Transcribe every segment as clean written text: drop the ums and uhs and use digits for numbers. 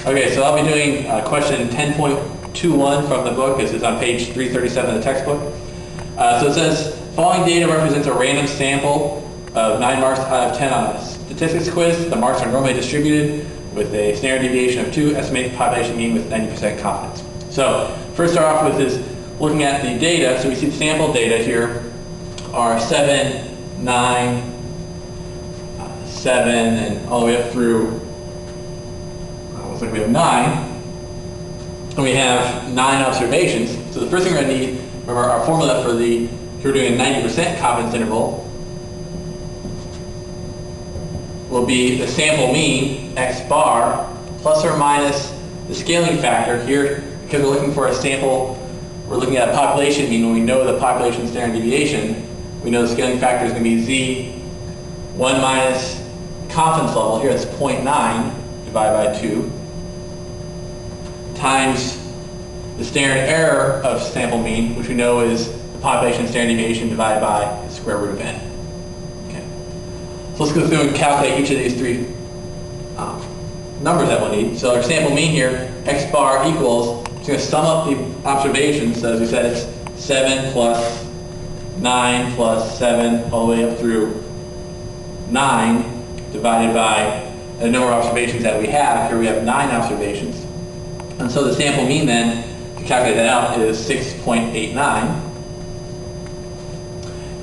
Okay, so I'll be doing question 10.21 from the book. This is on page 337 of the textbook. So it says, following data represents a random sample of 9 marks out of 10 on a statistics quiz. The marks are normally distributed with a standard deviation of 2, estimate population mean with 90% confidence. So first start off with is looking at the data. So we see the sample data here are 7, 9, 7, and all the way up through, looks like we have 9. And we have 9 observations. So the first thing we're going to need, remember our formula for the, if we're doing a 90% confidence interval, will be the sample mean, x bar, plus or minus the scaling factor. Here, because we're looking for a sample, we're looking at a population mean. When we know the population standard deviation, we know the scaling factor is going to be z, 1 minus confidence level, here it's 0.9 divided by 2, times the standard error of sample mean, which we know is the population standard deviation divided by the square root of n. Okay. So let's go through and calculate each of these three numbers that we'll need. So our sample mean here, x bar equals, it's going to sum up the observations. So as we said, it's 7 plus 9 plus 7 all the way up through 9 divided by the number of observations that we have. Here we have 9 observations. And so the sample mean then, to calculate that out, is 6.89.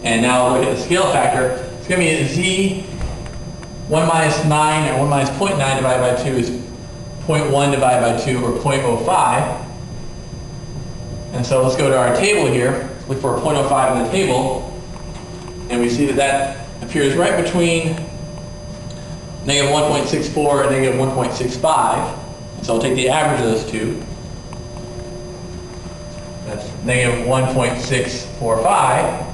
And now look at the scale factor. It's going to be z, 1 minus 9, or 1 minus 0.9 divided by 2 is 0.1 divided by 2, or 0.05. And so let's go to our table here, look for a 0.05 in the table, and we see that that appears right between negative 1.64 and negative 1.65. So I'll take the average of those two. That's negative 1.645.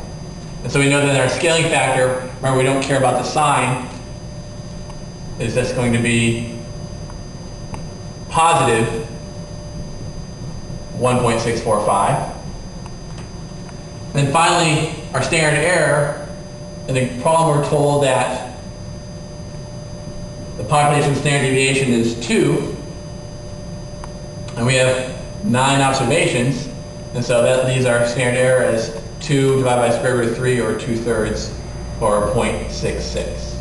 And so we know that our scaling factor, remember we don't care about the sign, is that's going to be positive 1.645. Then finally, our standard error, in the problem we're told that the population standard deviation is 2, and we have 9 observations, and so that leaves our standard error as 2 divided by square root of 3, or 2/3, or 0.66.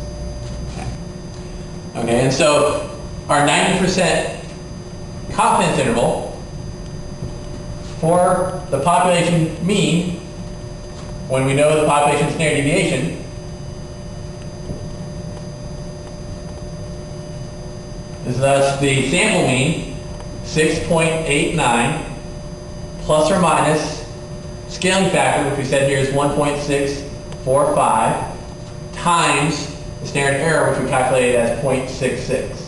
Okay, and so our 90% confidence interval for the population mean, when we know the population standard deviation, is thus the sample mean, 6.89 plus or minus scaling factor, which we said here is 1.645, times the standard error, which we calculated as 0.66.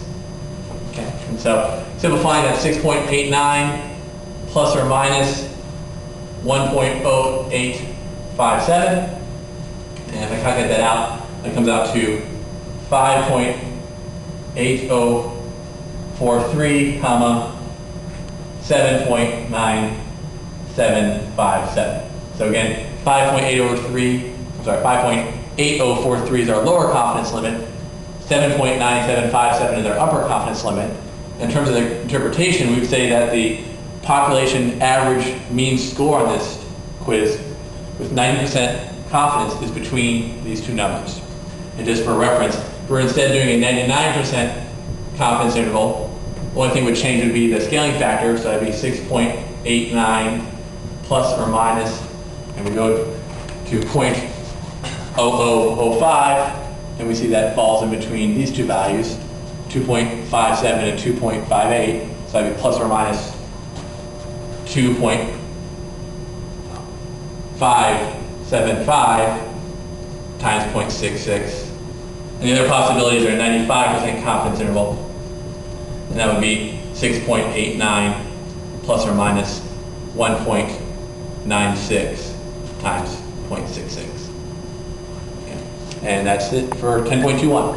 Okay, and so simplifying that 6.89 plus or minus 1.0857, and if I calculate that out, that comes out to 5.8043, comma 7.9757. So again, 5.8043 is our lower confidence limit. 7.9757 is our upper confidence limit. In terms of the interpretation, we would say that the population average mean score on this quiz with 90% confidence is between these two numbers. And just for reference, we're instead doing a 99% confidence interval. The only thing would change would be the scaling factor, so that'd be 6.89 plus or minus, and we go to 0.0005, and we see that falls in between these two values, 2.57 and 2.58, so that'd be plus or minus 2.575 times 0.66. And the other possibilities are 95% confidence interval, and that would be 6.89 plus or minus 1.96 times 0.66. Okay. And that's it for 10.21.